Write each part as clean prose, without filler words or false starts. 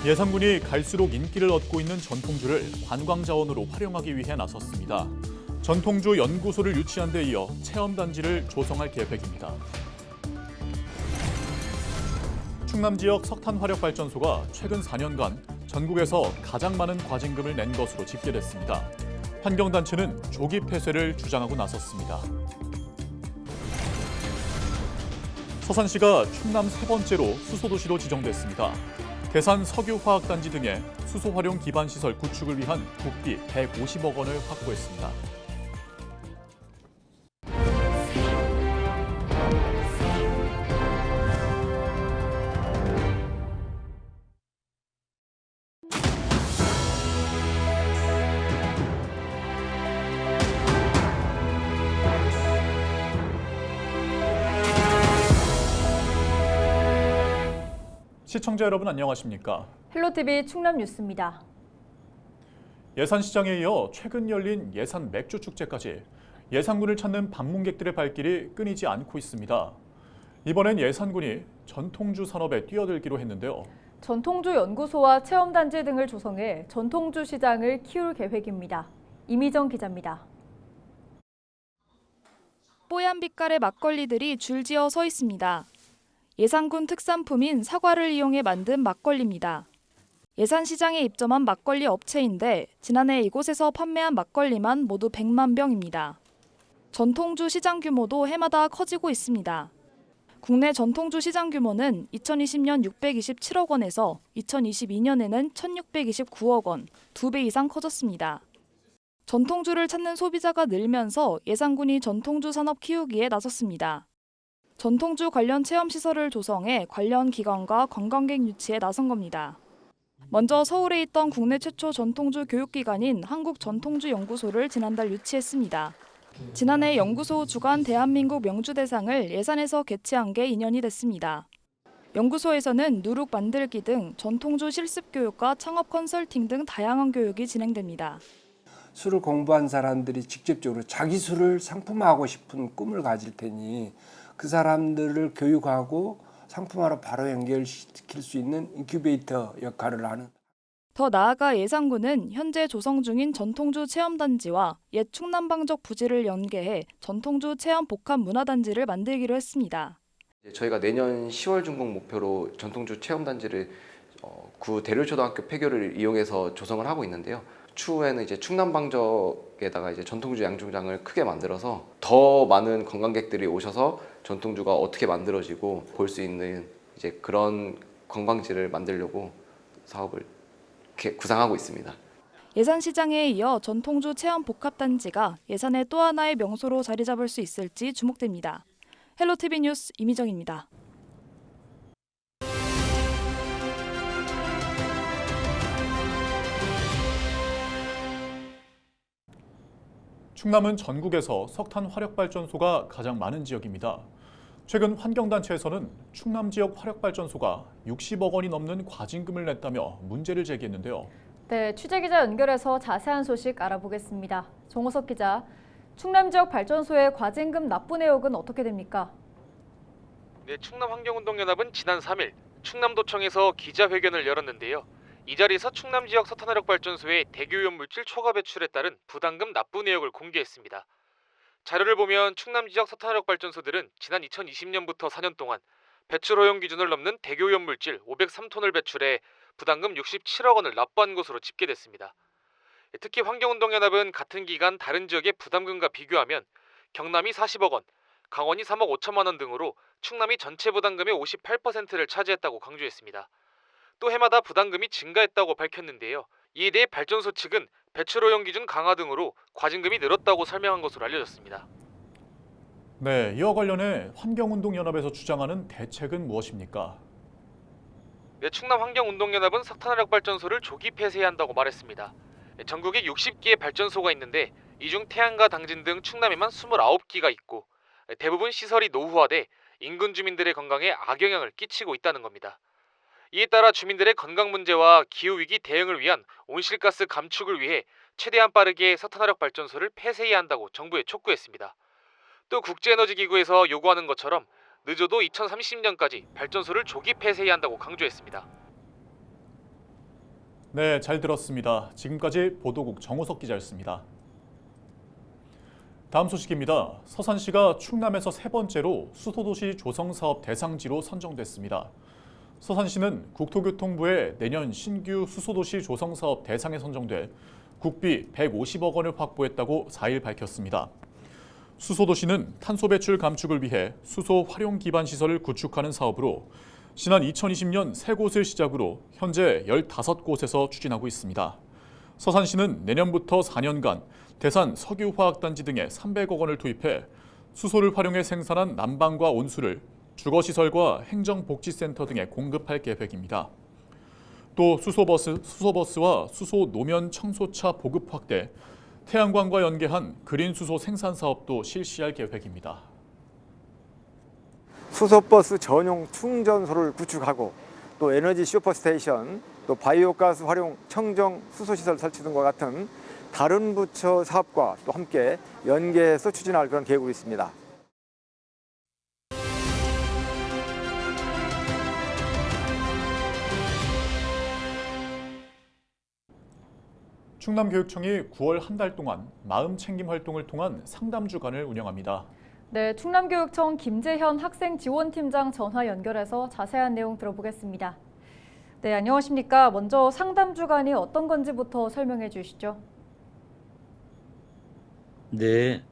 예산군이 갈수록 인기를 얻고 있는 전통주를 관광 자원으로 활용하기 위해 나섰습니다. 전통주 연구소를 유치한 데 이어 체험단지를 조성할 계획입니다. 충남 지역 석탄 화력 발전소가 최근 4년간 전국에서 가장 많은 과징금을 낸 것으로 집계됐습니다. 환경단체는 조기 폐쇄를 주장하고 나섰습니다. 서산시가 충남 세 번째로 수소도시로 지정됐습니다. 대산 석유화학단지 등의 수소 활용 기반 시설 구축을 위한 국비 150억 원을 확보했습니다. 시청자 여러분 안녕하십니까? 헬로티비 충남 뉴스입니다. 예산시장에 이어 최근 열린 예산 맥주 축제까지 예산군을 찾는 방문객들의 발길이 끊이지 않고 있습니다. 이번엔 예산군이 전통주 산업에 뛰어들기로 했는데요. 전통주 연구소와 체험단지 등을 조성해 전통주 시장을 키울 계획입니다. 이미정 기자입니다. 뽀얀 빛깔의 막걸리들이 줄지어 서 있습니다. 예산군 특산품인 사과를 이용해 만든 막걸리입니다. 예산시장에 입점한 막걸리 업체인데 지난해 이곳에서 판매한 막걸리만 모두 100만 병입니다. 전통주 시장 규모도 해마다 커지고 있습니다. 국내 전통주 시장 규모는 2020년 627억 원에서 2022년에는 1629억 원, 2배 이상 커졌습니다. 전통주를 찾는 소비자가 늘면서 예산군이 전통주 산업 키우기에 나섰습니다. 전통주 관련 체험시설을 조성해 관련 기관과 관광객 유치에 나선 겁니다. 먼저 서울에 있던 국내 최초 전통주 교육기관인 한국전통주연구소를 지난달 유치했습니다. 지난해 연구소 주관 대한민국 명주대상을 예산에서 개최한 게 2년이 됐습니다. 연구소에서는 누룩 만들기 등 전통주 실습 교육과 창업 컨설팅 등 다양한 교육이 진행됩니다. 술을 공부한 사람들이 직접적으로 자기 술을 상품화하고 싶은 꿈을 가질 테니 그 사람들을 교육하고 상품화로 바로 연결시킬 수 있는 인큐베이터 역할을 하는. 더 나아가 예산군은 현재 조성 중인 전통주 체험단지와 옛 충남방적 부지를 연계해 전통주 체험 복합 문화단지를 만들기로 했습니다. 저희가 내년 10월 준공 목표로 전통주 체험단지를 구 대륜초등학교 폐교를 이용해서 조성을 하고 있는데요. 추후에는 이제 충남방적에다가 이제 전통주 양중장을 크게 만들어서 더 많은 관광객들이 오셔서 전통주가 어떻게 만들어지고 볼 수 있는 이제 그런 관광지를 만들려고 사업을 이렇게 구상하고 있습니다. 예산시장에 이어 전통주 체험 복합단지가 예산의 또 하나의 명소로 자리 잡을 수 있을지 주목됩니다. 헬로티비 뉴스 이미정입니다. 충남은 전국에서 석탄 화력발전소가 가장 많은 지역입니다. 최근 환경단체에서는 충남 지역 화력발전소가 60억 원이 넘는 과징금을 냈다며 문제를 제기했는데요. 네, 취재기자 연결해서 자세한 소식 알아보겠습니다. 정호석 기자, 충남 지역 발전소의 과징금 납부 내역은 어떻게 됩니까? 네, 충남환경운동연합은 지난 3일 충남도청에서 기자회견을 열었는데요. 이 자리에서 충남 지역 석탄화력발전소의 대기오염 물질 초과 배출에 따른 부담금 납부 내역을 공개했습니다. 자료를 보면 충남 지역 석탄화력발전소들은 지난 2020년부터 4년 동안 배출 허용 기준을 넘는 대기오염 물질 503톤을 배출해 부담금 67억 원을 납부한 것으로 집계됐습니다. 특히 환경운동연합은 같은 기간 다른 지역의 부담금과 비교하면 경남이 40억 원, 강원이 3억 5천만 원 등으로 충남이 전체 부담금의 58%를 차지했다고 강조했습니다. 또 해마다 부담금이 증가했다고 밝혔는데요. 이에 대해 발전소 측은 배출 허용 기준 강화 등으로 과징금이 늘었다고 설명한 것으로 알려졌습니다. 네, 이와 관련해 환경운동연합에서 주장하는 대책은 무엇입니까? 네, 충남환경운동연합은 석탄화력발전소를 조기 폐쇄해야 한다고 말했습니다. 전국에 60개의 발전소가 있는데 이 중 태안과 당진 등 충남에만 29기가 있고 대부분 시설이 노후화돼 인근 주민들의 건강에 악영향을 끼치고 있다는 겁니다. 이에 따라 주민들의 건강 문제와 기후위기 대응을 위한 온실가스 감축을 위해 최대한 빠르게 석탄화력 발전소를 폐쇄해야 한다고 정부에 촉구했습니다. 또 국제에너지기구에서 요구하는 것처럼 늦어도 2030년까지 발전소를 조기 폐쇄해야 한다고 강조했습니다. 네, 잘 들었습니다. 지금까지 보도국 정호석 기자였습니다. 다음 소식입니다. 서산시가 충남에서 세 번째로 수소도시 조성사업 대상지로 선정됐습니다. 서산시는 국토교통부에 내년 신규 수소도시 조성사업 대상에 선정돼 국비 150억 원을 확보했다고 4일 밝혔습니다. 수소도시는 탄소 배출 감축을 위해 수소 활용 기반 시설을 구축하는 사업으로 지난 2020년 3곳을 시작으로 현재 15곳에서 추진하고 있습니다. 서산시는 내년부터 4년간 대산 석유화학단지 등에 300억 원을 투입해 수소를 활용해 생산한 난방과 온수를 주거시설과 행정복지센터 등에 공급할 계획입니다. 또 수소버스와 수소 노면 청소차 보급 확대, 태양광과 연계한 그린 수소 생산 사업도 실시할 계획입니다. 수소버스 전용 충전소를 구축하고 또 에너지 슈퍼스테이션, 또 바이오가스 활용 청정 수소시설 설치 등과 같은 다른 부처 사업과 또 함께 연계해서 추진할 그런 계획으로 있습니다. 충남교육청이 9월 한 달 동안 마음챙김 활동을 통한 상담 주간을 운영합니다. 네, 충남교육청 김재현 학생지원팀장 전화 연결해서 자세한 내용 들어보겠습니다. 네, 안녕하십니까. 먼저 상담 주간이 어떤 건지부터 설명해 주시죠. 네,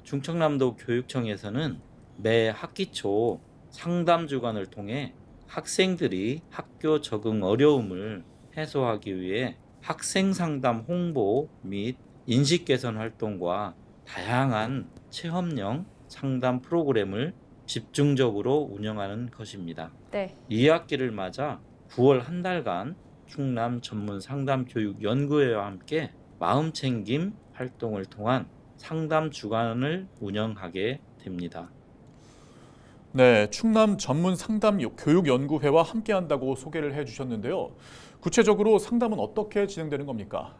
충청남도 교육청에서는 매 학기 초 상담 주간을 통해 학생들이 학교 적응 어려움을 해소하기 위해 학생 상담 홍보 및 인식 개선 활동과 다양한 체험형 상담 프로그램을 집중적으로 운영하는 것입니다. 네. 2학기를 맞아 9월 한 달간 충남 전문 상담 교육 연구회와 함께 마음챙김 활동을 통한 상담 주간을 운영하게 됩니다. 네, 충남 전문 상담 교육 연구회와 함께한다고 소개를 해주셨는데요. 구체적으로 상담은 어떻게 진행되는 겁니까?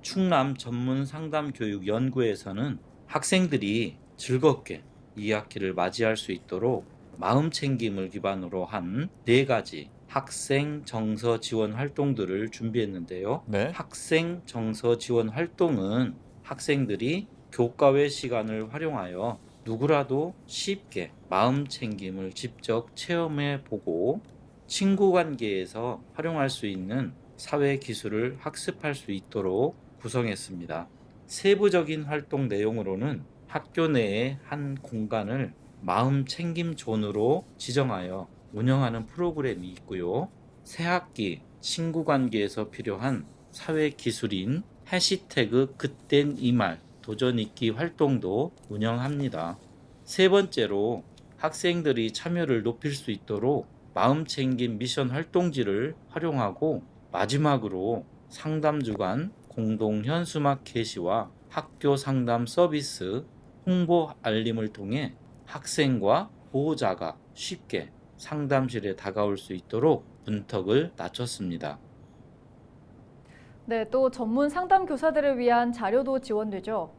충남 전문 상담 교육 연구회에서는 학생들이 즐겁게 2학기를 맞이할 수 있도록 마음챙김을 기반으로 한 4가지 학생 정서 지원 활동들을 준비했는데요. 네. 학생 정서 지원 활동은 학생들이 교과 외 시간을 활용하여 누구라도 쉽게 마음챙김을 직접 체험해 보고 친구 관계에서 활용할 수 있는 사회 기술을 학습할 수 있도록 구성했습니다. 세부적인 활동 내용으로는 학교 내의 한 공간을 마음챙김 존으로 지정하여 운영하는 프로그램이 있고요. 새학기 친구 관계에서 필요한 사회 기술인 해시태그 그땐 이 말 도전 읽기 활동도 운영합니다. 세 번째로 학생들이 참여를 높일 수 있도록 마음챙김 미션 활동지를 활용하고 마지막으로 상담 주간 공동 현수막 게시와 학교 상담 서비스 홍보 알림을 통해 학생과 보호자가 쉽게 상담실에 다가올 수 있도록 문턱을 낮췄습니다. 네, 또 전문 상담 교사들을 위한 자료도 지원되죠.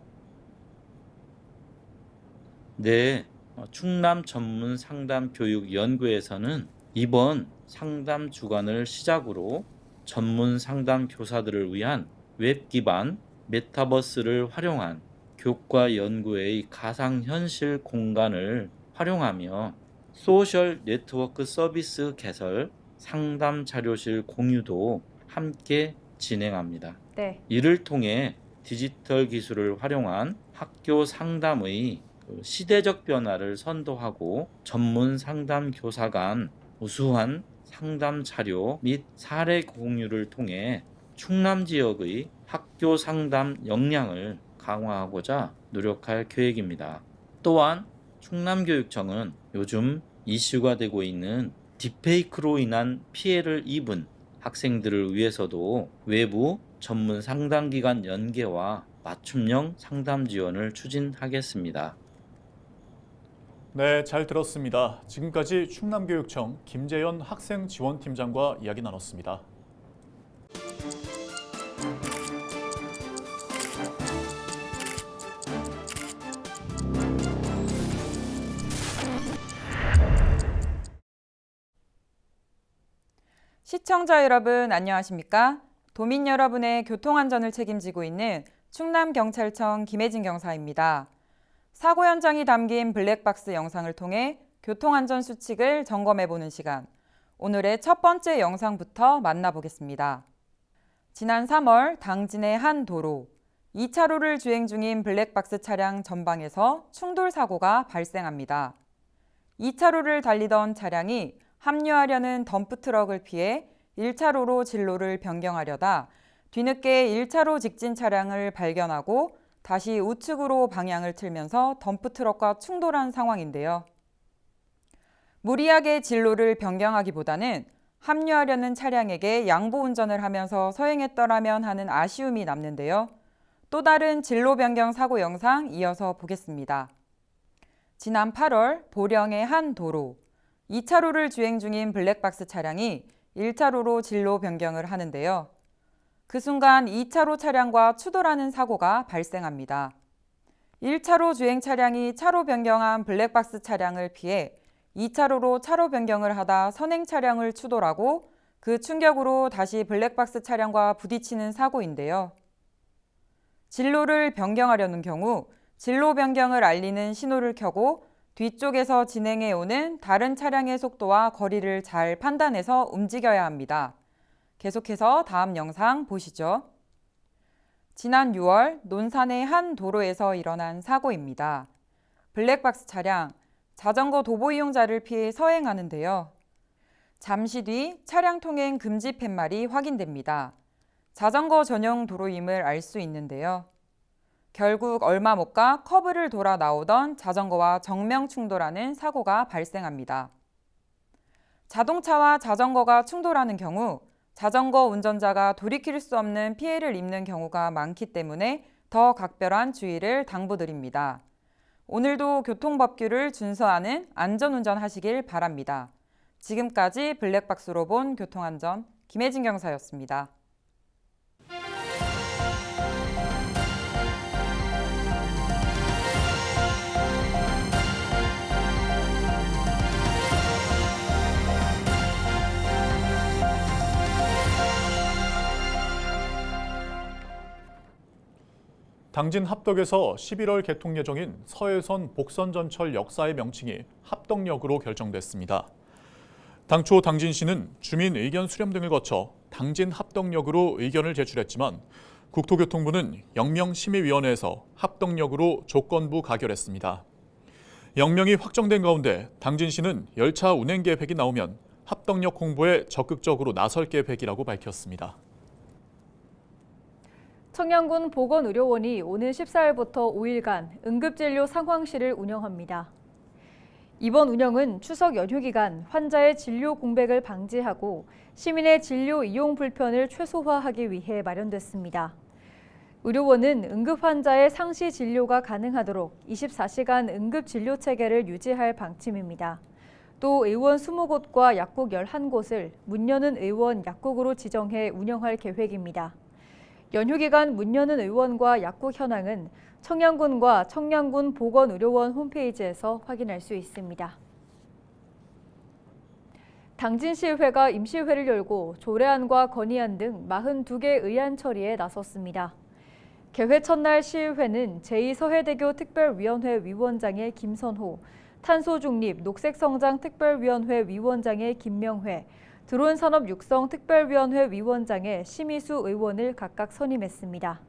네, 충남 전문 상담 교육 연구에서는 이번 상담 주간을 시작으로 전문 상담 교사들을 위한 웹 기반 메타버스를 활용한 교과 연구의 가상현실 공간을 활용하며 소셜 네트워크 서비스 개설, 상담 자료실 공유도 함께 진행합니다. 네. 이를 통해 디지털 기술을 활용한 학교 상담의 시대적 변화를 선도하고 전문 상담 교사 간 우수한 상담 자료 및 사례 공유를 통해 충남 지역의 학교 상담 역량을 강화하고자 노력할 계획입니다. 또한 충남교육청은 요즘 이슈가 되고 있는 딥페이크로 인한 피해를 입은 학생들을 위해서도 외부 전문 상담기관 연계와 맞춤형 상담 지원을 추진하겠습니다. 네, 잘 들었습니다. 지금까지 충남교육청 김재현 학생지원팀장과 이야기 나눴습니다. 시청자 여러분 안녕하십니까? 도민 여러분의 교통안전을 책임지고 있는 충남경찰청 김혜진 경사입니다. 사고 현장이 담긴 블랙박스 영상을 통해 교통안전 수칙을 점검해보는 시간. 오늘의 첫 번째 영상부터 만나보겠습니다. 지난 3월 당진의 한 도로, 2차로를 주행 중인 블랙박스 차량 전방에서 충돌 사고가 발생합니다. 2차로를 달리던 차량이 합류하려는 덤프트럭을 피해 1차로로 진로를 변경하려다 뒤늦게 1차로 직진 차량을 발견하고 다시 우측으로 방향을 틀면서 덤프트럭과 충돌한 상황인데요. 무리하게 진로를 변경하기보다는 합류하려는 차량에게 양보 운전을 하면서 서행했더라면 하는 아쉬움이 남는데요. 또 다른 진로 변경 사고 영상 이어서 보겠습니다. 지난 8월 보령의 한 도로, 2차로를 주행 중인 블랙박스 차량이 1차로로 진로 변경을 하는데요. 그 순간 2차로 차량과 추돌하는 사고가 발생합니다. 1차로 주행 차량이 차로 변경한 블랙박스 차량을 피해 2차로로 차로 변경을 하다 선행 차량을 추돌하고 그 충격으로 다시 블랙박스 차량과 부딪히는 사고인데요. 진로를 변경하려는 경우 진로 변경을 알리는 신호를 켜고 뒤쪽에서 진행해 오는 다른 차량의 속도와 거리를 잘 판단해서 움직여야 합니다. 계속해서 다음 영상 보시죠. 지난 6월 논산의 한 도로에서 일어난 사고입니다. 블랙박스 차량, 자전거 도보 이용자를 피해 서행하는데요. 잠시 뒤 차량 통행 금지 팻말이 확인됩니다. 자전거 전용 도로임을 알 수 있는데요. 결국 얼마 못 가 커브를 돌아 나오던 자전거와 정면 충돌하는 사고가 발생합니다. 자동차와 자전거가 충돌하는 경우 자전거 운전자가 돌이킬 수 없는 피해를 입는 경우가 많기 때문에 더 각별한 주의를 당부드립니다. 오늘도 교통법규를 준수하는 안전운전 하시길 바랍니다. 지금까지 블랙박스로 본 교통안전 김혜진 경사였습니다. 당진 합덕에서 11월 개통 예정인 서해선 복선전철 역사의 명칭이 합덕역으로 결정됐습니다. 당초 당진시는 주민 의견 수렴 등을 거쳐 당진 합덕역으로 의견을 제출했지만 국토교통부는 영명심의위원회에서 합덕역으로 조건부 가결했습니다. 영명이 확정된 가운데 당진시는 열차 운행 계획이 나오면 합덕역 홍보에 적극적으로 나설 계획이라고 밝혔습니다. 청양군 보건의료원이 오는 14일부터 5일간 응급진료 상황실을 운영합니다. 이번 운영은 추석 연휴 기간 환자의 진료 공백을 방지하고 시민의 진료 이용 불편을 최소화하기 위해 마련됐습니다. 의료원은 응급 환자의 상시 진료가 가능하도록 24시간 응급 진료 체계를 유지할 방침입니다. 또 의원 20곳과 약국 11곳을 문 여는 의원 약국으로 지정해 운영할 계획입니다. 연휴 기간 문 여는 의원과 약국 현황은 청양군과 청양군 보건의료원 홈페이지에서 확인할 수 있습니다. 당진시의회가 임시회를 열고 조례안과 건의안 등 42개 의안 처리에 나섰습니다. 개회 첫날 시의회는 제2서해대교 특별위원회 위원장의 김선호, 탄소중립 녹색성장 특별위원회 위원장의 김명회, 드론산업 육성 특별위원회 위원장의 심희수 의원을 각각 선임했습니다.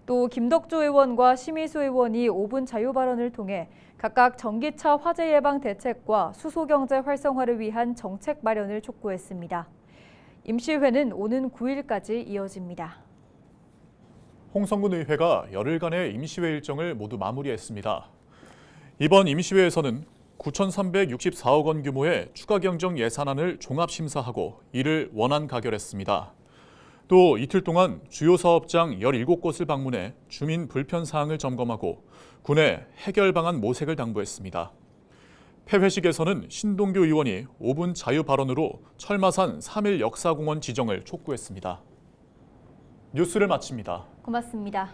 또 김덕주 의원과 심희수 의원이 5분 자유 발언을 통해 각각 전기차 화재 예방 대책과 수소경제 활성화를 위한 정책 마련을 촉구했습니다. 임시회는 오는 9일까지 이어집니다. 홍성군 의회가 열흘간의 임시회 일정을 모두 마무리했습니다. 이번 임시회에서는 9,364억 원 규모의 추가 경정 예산안을 종합심사하고 이를 원안 가결했습니다. 또 이틀 동안 주요 사업장 17곳을 방문해 주민 불편 사항을 점검하고 군에 해결 방안 모색을 당부했습니다. 폐회식에서는 신동규 의원이 5분 자유 발언으로 철마산 3.1 역사공원 지정을 촉구했습니다. 뉴스를 마칩니다. 고맙습니다.